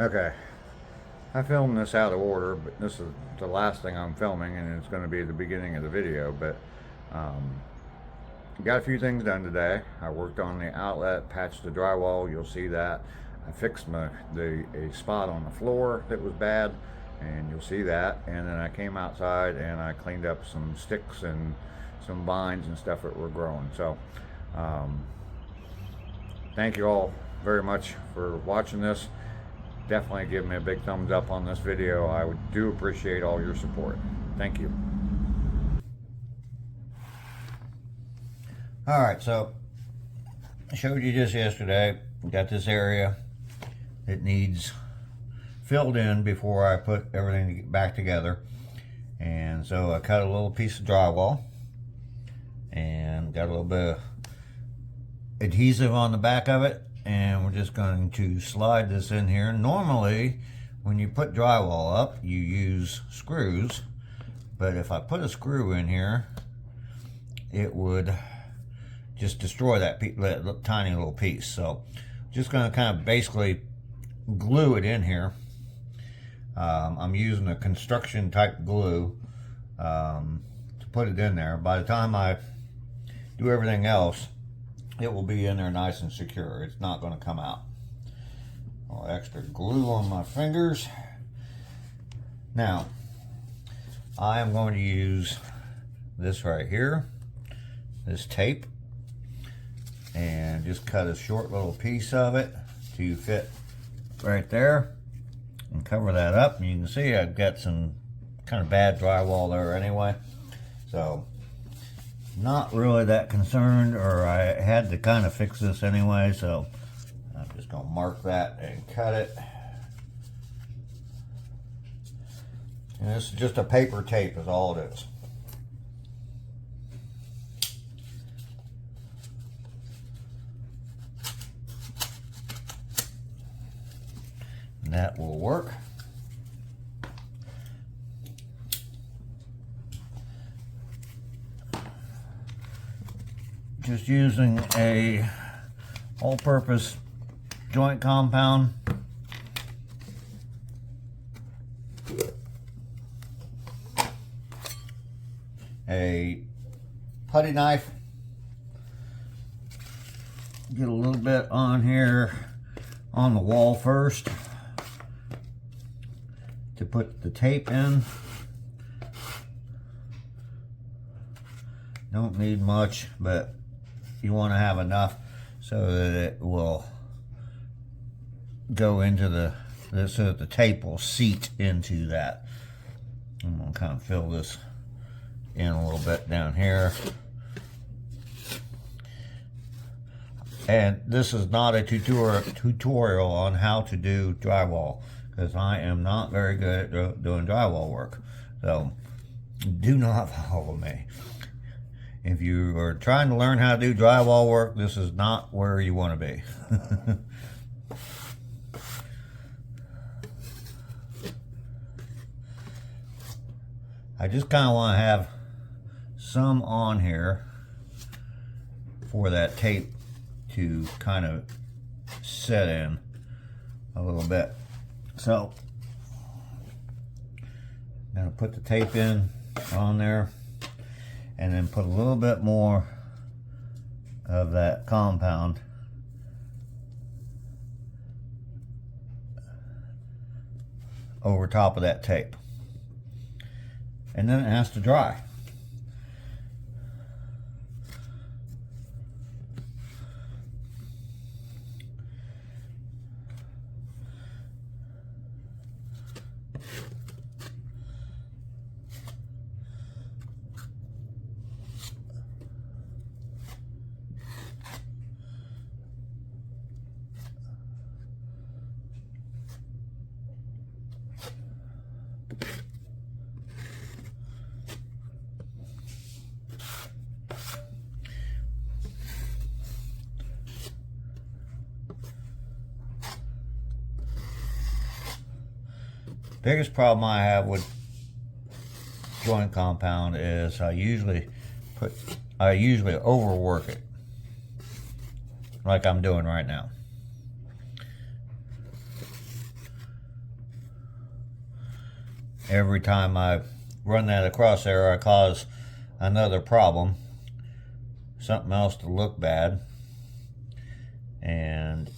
Okay, I filmed this out of order, but this is the last thing I'm filming, and it's going to be the beginning of the video. But um, got a few things done today. I worked on the outlet, patched the drywall. You'll see that. I fixed a spot on the floor that was bad, and you'll see that. And then I came outside and I cleaned up some sticks and some vines and stuff that were growing. So um, thank you all very much for watching this. Definitely give me a big thumbs up on this video. I do appreciate all your support. Thank you. Alright, so I showed you just yesterday. We got this area that needs filled in before I put everything back together. And so I cut a little piece of drywall and got a little bit of adhesive on the back of it, and we're just going to slide this in here. Normally when you put drywall up you use screws, but if I put a screw in here it would just destroy that tiny little piece. So just going to kind of basically glue it in here. I'm using a construction type glue to put it in there. By the time I do everything else, it will be in there nice and secure. It's not going to come out. A little extra glue on my fingers. Now, I am going to use this right here, this tape, and just cut a short little piece of it to fit right there and cover that up. And you can see I've got some kind of bad drywall there anyway, so not really that concerned, or I had to kind of fix this anyway, so I'm just going to mark that and cut it. And this is just a paper tape is all it is. And that will work. Just using a all-purpose joint compound. A putty knife. Get a little bit on here on the wall first to put the tape in. Don't need much, but you want to have enough so that it will go into so that the tape will seat into that. I'm going to kind of fill this in a little bit down here. And this is not a tutorial on how to do drywall, because I am not very good at doing drywall work. So do not follow me. If you are trying to learn how to do drywall work, this is not where you want to be. I just kind of want to have some on here for that tape to kind of set in a little bit. So I'm going to put the tape in on there, and then put a little bit more of that compound over top of that tape. And then it has to dry. Biggest problem I have with joint compound is I usually overwork it, like I'm doing right now. every time I run that across there, I cause another problem, something else to look bad. And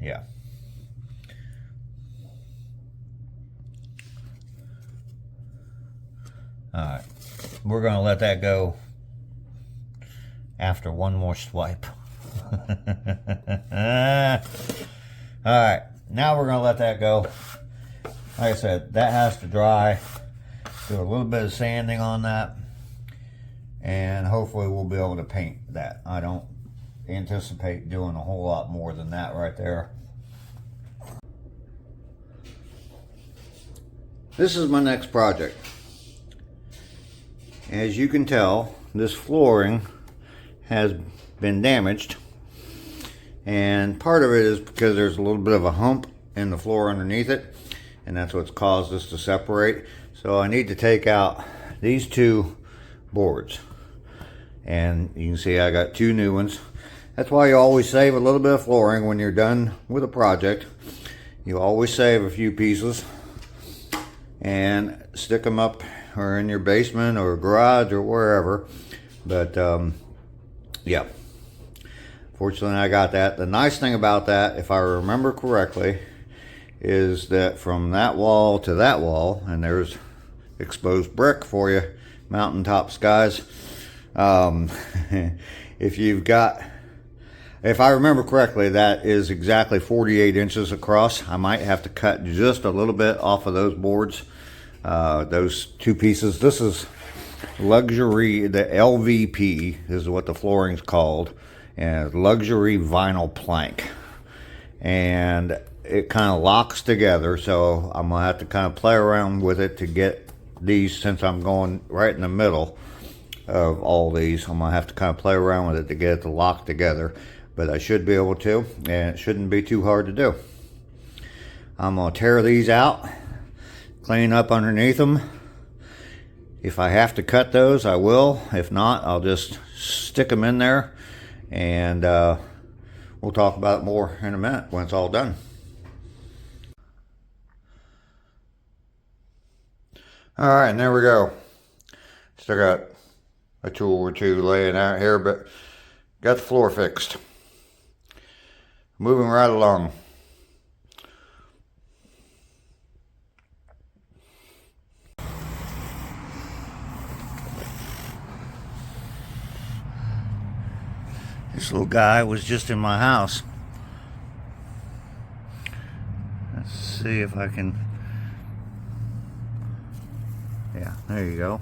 yeah. Alright, we're going to let that go after one more swipe. Alright, now we're going to let that go. Like I said, that has to dry. Do a little bit of sanding on that, and hopefully we'll be able to paint that. I don't anticipate doing a whole lot more than that right there. This is my next project. As you can tell, this flooring has been damaged, and part of it is because there's a little bit of a hump in the floor underneath it, and that's what's caused this to separate. So I need to take out these two boards, and you can see I got two new ones. That's why you always save a little bit of flooring when you're done with a project. You always save a few pieces and stick them up or in your basement or garage or wherever. But yeah, fortunately I got that. The nice thing about that, if I remember correctly, is that from that wall to that wall, and there's exposed brick for you, mountaintop skies. If I remember correctly, that is exactly 48 inches across. I might have to cut just a little bit off of those boards, those two pieces. This is luxury, the LVP is what the flooring's called, and luxury vinyl plank. And it kind of locks together, so I'm gonna have to kind of play around with it to get these, since I'm going right in the middle of all these. I'm gonna have to kind of play around with it to get it to lock together, but I should be able to, and it shouldn't be too hard to do. I'm gonna tear these out, clean up underneath them. If I have to cut those, I will. If not, I'll just stick them in there, and we'll talk about it more in a minute when it's all done. Alright, and there we go. Still got a tool or two laying out here, but got the floor fixed. Moving right along. This little guy was just in my house. Let's see if I can... Yeah, there you go.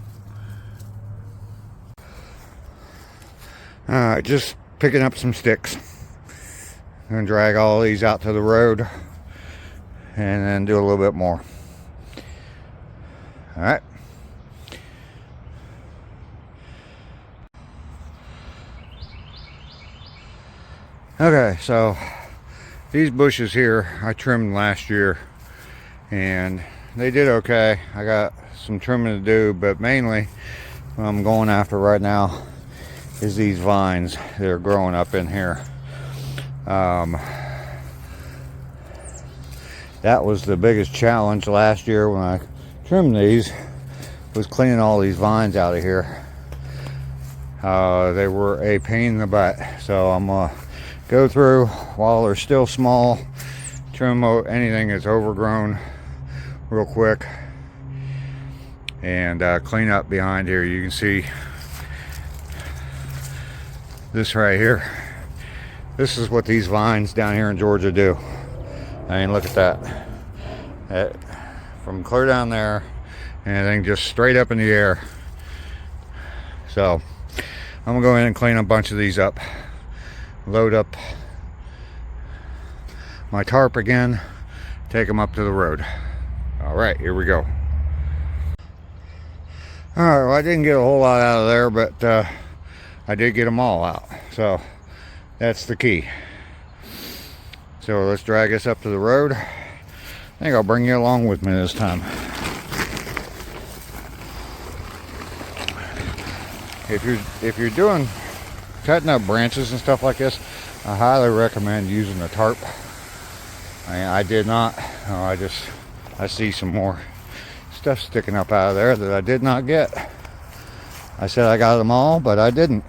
Alright, just picking up some sticks. I'm going to drag all these out to the road and then do a little bit more. Alright. Okay, so these bushes here I trimmed last year and they did okay. I got some trimming to do, but mainly what I'm going after right now is these vines that are growing up in here. That was the biggest challenge last year when I trimmed these, was cleaning all these vines out of here. They were a pain in the butt, so I'm gonna go through while they're still small, trim anything that's overgrown real quick, and clean up behind here. You can see this right here. This is what these vines down here in Georgia do. I mean, look at that. From clear down there, and everything just straight up in the air. So I'm gonna go in and clean a bunch of these up, load up my tarp again, take them up to the road. All right, here we go. All right, well, I didn't get a whole lot out of there, but I did get them all out, so that's the key. So let's drag this up to the road. I think I'll bring you along with me this time. If you're doing cutting up branches and stuff like this, I highly recommend using a tarp. I did not. I see some more stuff sticking up out of there that I did not get. I said I got them all, but I didn't.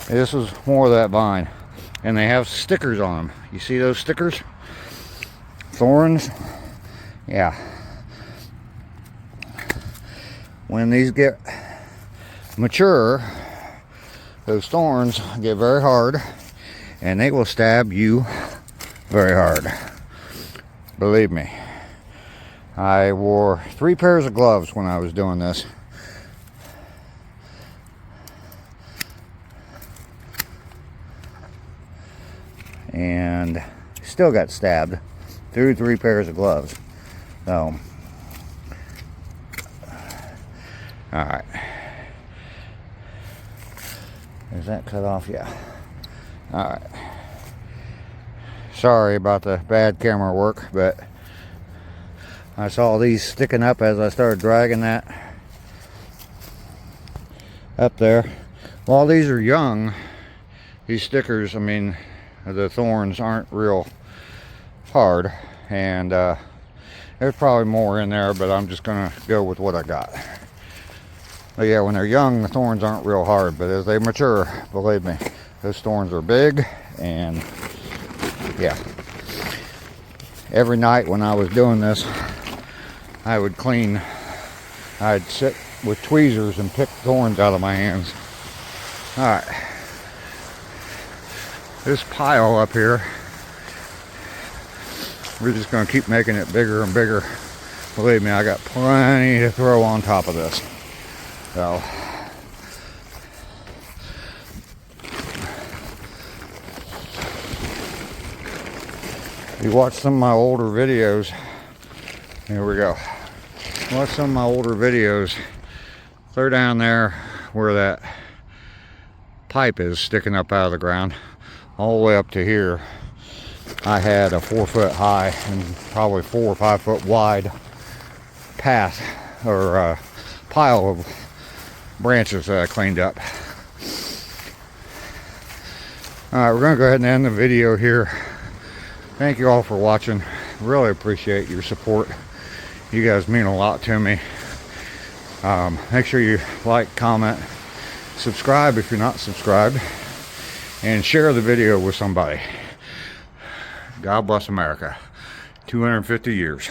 This was more of that vine. And they have stickers on them. You see those stickers? Thorns. Yeah. When these get mature, those thorns get very hard and they will stab you very hard. Believe me. I wore 3 pairs of gloves when I was doing this. And still got stabbed through 3 pairs of gloves. So, all right. Is that cut off? Yeah. All right. Sorry about the bad camera work, but I saw these sticking up as I started dragging that up there. While these are young, these stickers, I mean, the thorns aren't real hard, and there's probably more in there, but I'm just gonna go with what I got. But yeah, when they're young, the thorns aren't real hard, but as they mature, believe me, those thorns are big. And yeah, every night when I was doing this, I would clean, I'd sit with tweezers and pick thorns out of my hands. All right. This pile up here, we're just going to keep making it bigger and bigger. Believe me, I got plenty to throw on top of this. So, if you watch some of my older videos, here we go. Watch some of my older videos, clear down there where that pipe is sticking up out of the ground, all the way up to here. I had a 4 foot high and probably 4 or 5 foot wide path or pile of branches that I cleaned up. All right, we're gonna go ahead and end the video here. Thank you all for watching. Really appreciate your support. You guys mean a lot to me. Make sure you like, comment, subscribe if you're not subscribed, and share the video with somebody. God bless America. 250 years.